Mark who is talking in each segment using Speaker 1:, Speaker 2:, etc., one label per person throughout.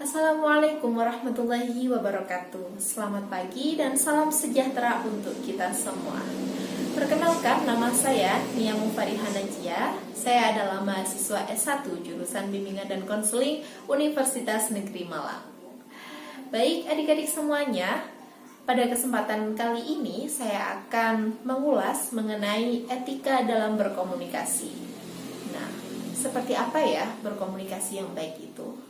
Speaker 1: Assalamualaikum warahmatullahi wabarakatuh. Selamat pagi dan salam sejahtera untuk kita semua. Perkenalkan, nama saya Nia Mufariha Najia. Saya adalah mahasiswa S1 jurusan Bimbingan dan Konseling Universitas Negeri Malang. Baik adik-adik semuanya, pada kesempatan kali ini saya akan mengulas mengenai etika dalam berkomunikasi. Nah, seperti apa ya berkomunikasi yang baik itu?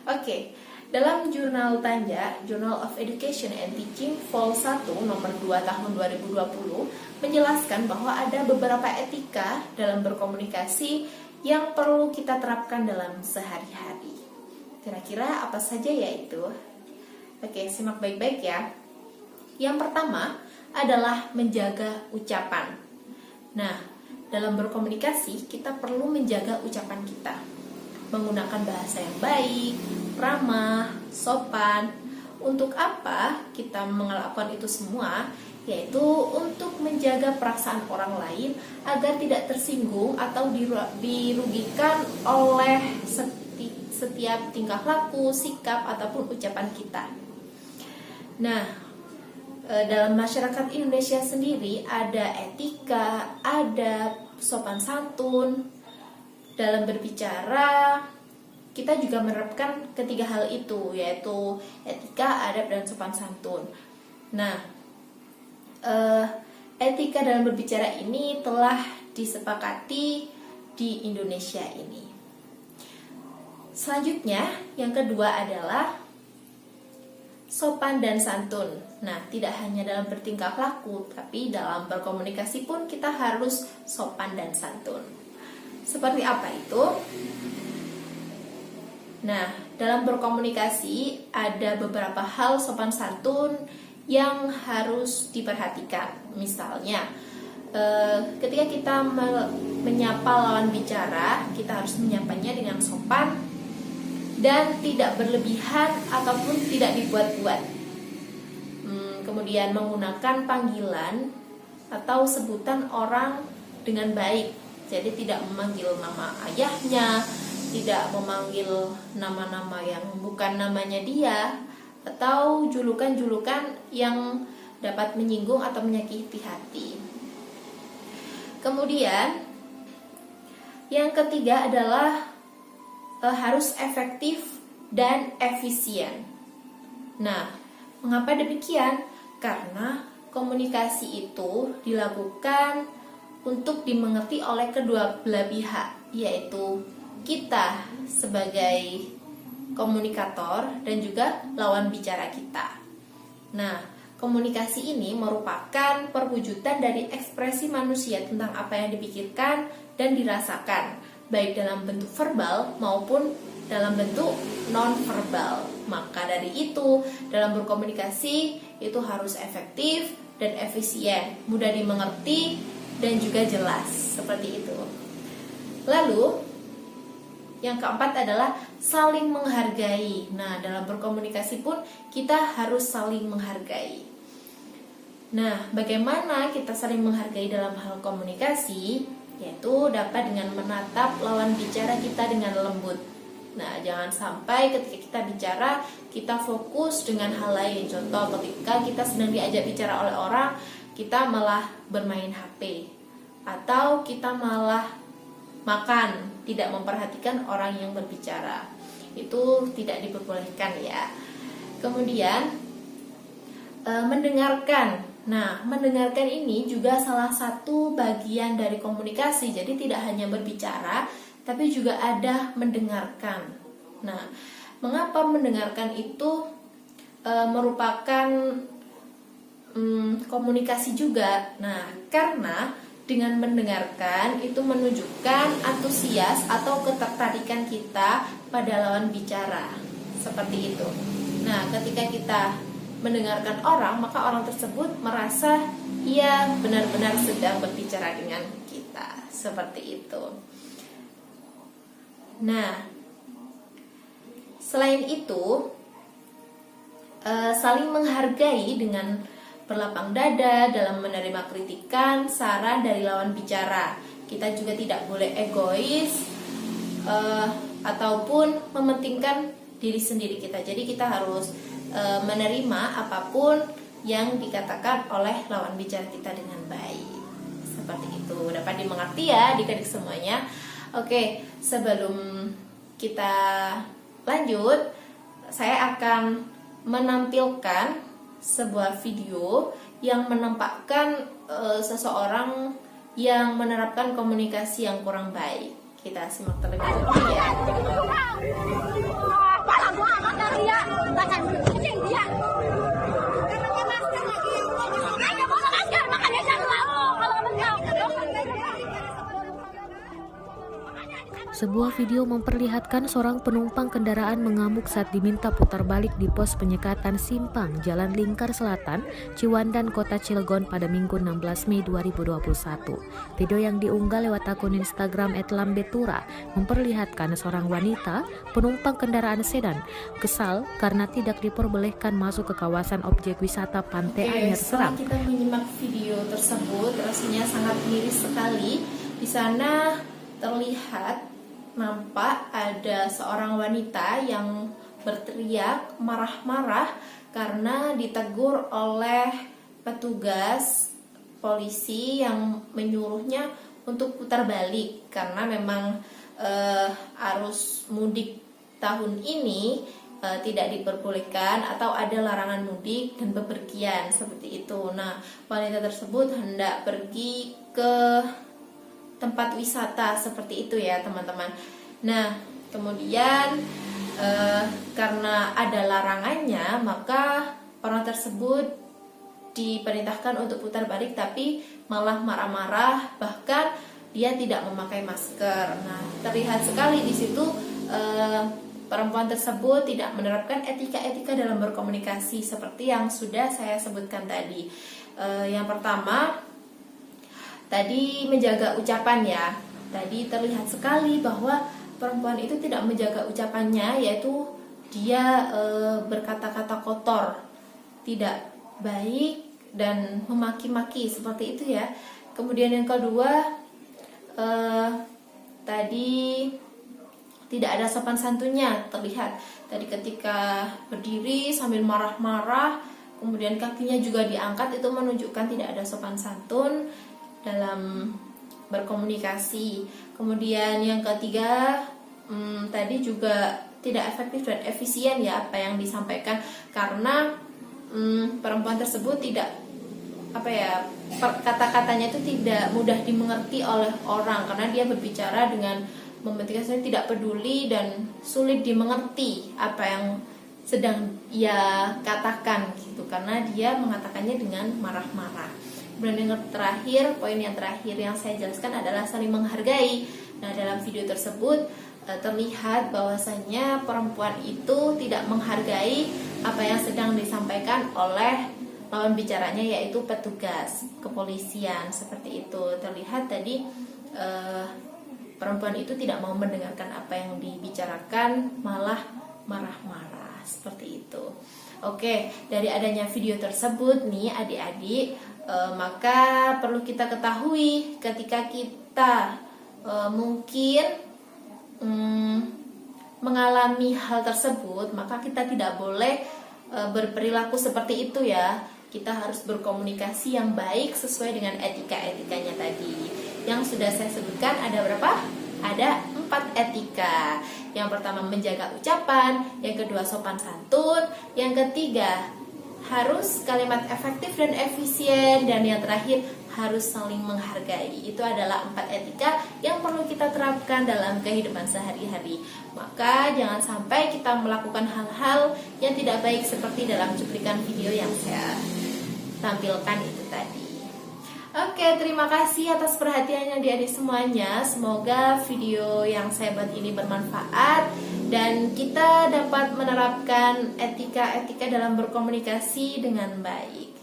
Speaker 1: Oke, dalam jurnal Tanja, Journal of Education and Teaching Vol 1 nomor 2 tahun 2020 menjelaskan bahwa ada beberapa etika dalam berkomunikasi yang perlu kita terapkan dalam sehari-hari. Kira-kira apa saja ya itu? Oke, simak baik-baik ya. Yang pertama adalah menjaga ucapan. Nah, dalam berkomunikasi kita perlu menjaga ucapan kita, menggunakan bahasa yang baik, ramah, sopan. Untuk apa kita melakukan itu semua? Yaitu untuk menjaga perasaan orang lain agar tidak tersinggung atau dirugikan oleh setiap tingkah laku, sikap, ataupun ucapan kita. Nah, dalam masyarakat Indonesia sendiri ada etika, adab, sopan santun. Dalam berbicara, kita juga menerapkan ketiga hal itu, yaitu etika, adab, dan sopan santun. Nah, etika dalam berbicara ini telah disepakati di Indonesia ini. Selanjutnya, yang kedua adalah sopan dan santun. Nah, tidak hanya dalam bertingkah laku, tapi dalam berkomunikasi pun kita harus sopan dan santun. Seperti apa itu? Nah, dalam berkomunikasi ada beberapa hal sopan santun yang harus diperhatikan. Misalnya, ketika kita menyapa lawan bicara, kita harus menyapanya dengan sopan dan tidak berlebihan ataupun tidak dibuat-buat. Kemudian menggunakan panggilan atau sebutan orang dengan baik. Jadi tidak memanggil nama ayahnya, tidak memanggil nama-nama yang bukan namanya dia, atau julukan-julukan yang dapat menyinggung atau menyakiti hati. Kemudian yang ketiga adalah harus efektif dan efisien. Nah, mengapa demikian? Karena komunikasi itu dilakukan untuk dimengerti oleh kedua belah pihak, yaitu kita sebagai komunikator dan juga lawan bicara kita. Nah, komunikasi ini merupakan perwujudan dari ekspresi manusia tentang apa yang dipikirkan dan dirasakan, baik dalam bentuk verbal maupun dalam bentuk non-verbal. Maka dari itu, dalam berkomunikasi itu harus efektif dan efisien, mudah dimengerti dan juga jelas, seperti itu. Lalu yang keempat adalah saling menghargai. Nah, dalam berkomunikasi pun kita harus saling menghargai. Nah, bagaimana kita saling menghargai dalam hal komunikasi? Yaitu dapat dengan menatap lawan bicara kita dengan lembut. Nah, jangan sampai ketika kita bicara kita fokus dengan hal lain. Contoh, ketika kita sedang diajak bicara oleh orang, kita malah bermain HP, atau kita malah makan, tidak memperhatikan orang yang berbicara. Itu tidak diperbolehkan ya. Kemudian mendengarkan. Nah, mendengarkan ini juga salah satu bagian dari komunikasi. Jadi tidak hanya berbicara, tapi juga ada mendengarkan. Nah, mengapa mendengarkan itu merupakan komunikasi juga? Nah, karena dengan mendengarkan itu menunjukkan antusias atau ketertarikan kita pada lawan bicara. Seperti itu. Nah, ketika kita mendengarkan orang, maka orang tersebut merasa ia benar-benar sedang berbicara dengan kita. Seperti itu. Nah, selain itu, saling menghargai dengan berlapang dada dalam menerima kritikan, saran dari lawan bicara. Kita juga tidak boleh egois ataupun mementingkan diri sendiri kita. Jadi kita harus menerima apapun yang dikatakan oleh lawan bicara kita dengan baik. Seperti itu, dapat dimengerti ya adik-adik semuanya. Oke, sebelum kita lanjut, saya akan menampilkan sebuah video yang menampakkan seseorang yang menerapkan komunikasi yang kurang baik. Kita simak terlebih dahulu ya.
Speaker 2: Sebuah video memperlihatkan seorang penumpang kendaraan mengamuk saat diminta putar balik di pos penyekatan Simpang, Jalan Lingkar Selatan, Ciwandan, Kota Cilegon pada Minggu 16 Mei 2021. Video yang diunggah lewat akun Instagram @lambetura memperlihatkan seorang wanita penumpang kendaraan sedan kesal karena tidak diperbolehkan masuk ke kawasan objek wisata Pantai Anyer Serang.
Speaker 1: Kita menyimak video tersebut, rasanya sangat miris sekali. Di sana terlihat nampak ada seorang wanita yang berteriak marah-marah karena ditegur oleh petugas polisi yang menyuruhnya untuk putar balik karena memang arus mudik tahun ini tidak diperbolehkan atau ada larangan mudik dan bepergian seperti itu. Nah, wanita tersebut hendak pergi ke tempat wisata seperti itu ya teman-teman. Nah, kemudian karena ada larangannya, maka orang tersebut diperintahkan untuk putar balik tapi malah marah-marah, bahkan dia tidak memakai masker. Nah, terlihat sekali di situ perempuan tersebut tidak menerapkan etika-etika dalam berkomunikasi seperti yang sudah saya sebutkan tadi. Yang pertama, tadi menjaga ucapan ya. Tadi terlihat sekali bahwa perempuan itu tidak menjaga ucapannya, yaitu dia berkata-kata kotor, tidak baik dan memaki-maki seperti itu ya. Kemudian yang kedua, tadi tidak ada sopan santunnya. Terlihat tadi ketika berdiri sambil marah-marah, kemudian kakinya juga diangkat, itu menunjukkan tidak ada sopan santun dalam berkomunikasi. Kemudian yang ketiga, tadi juga tidak efektif dan efisien ya apa yang disampaikan, karena perempuan tersebut tidak kata-katanya itu tidak mudah dimengerti oleh orang karena dia berbicara dengan mementingkan tidak peduli dan sulit dimengerti apa yang sedang ia katakan gitu, karena dia mengatakannya dengan marah-marah. Kemudian yang terakhir, poin yang terakhir yang saya jelaskan adalah saling menghargai. Nah, dalam video tersebut terlihat bahwasannya perempuan itu tidak menghargai apa yang sedang disampaikan oleh lawan bicaranya, yaitu petugas kepolisian. Seperti itu terlihat tadi perempuan itu tidak mau mendengarkan apa yang dibicarakan, malah marah-marah seperti itu. Oke, dari adanya video tersebut nih adik-adik, maka perlu kita ketahui ketika kita mungkin mengalami hal tersebut, maka kita tidak boleh berperilaku seperti itu ya. Kita harus berkomunikasi yang baik sesuai dengan etika-etikanya tadi. Yang sudah saya sebutkan ada berapa? Ada 4 etika. Yang pertama menjaga ucapan, yang kedua sopan santun, yang ketiga harus kalimat efektif dan efisien, dan yang terakhir harus saling menghargai. Itu adalah 4 etika yang perlu kita terapkan dalam kehidupan sehari-hari. Maka jangan sampai kita melakukan hal-hal yang tidak baik seperti dalam cuplikan video yang saya tampilkan itu tadi. Oke, terima kasih atas perhatiannya adik-adik semuanya. Semoga video yang saya buat ini bermanfaat dan kita dapat menerapkan etika-etika dalam berkomunikasi dengan baik.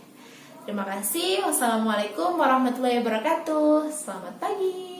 Speaker 1: Terima kasih. Wassalamualaikum warahmatullahi wabarakatuh. Selamat pagi.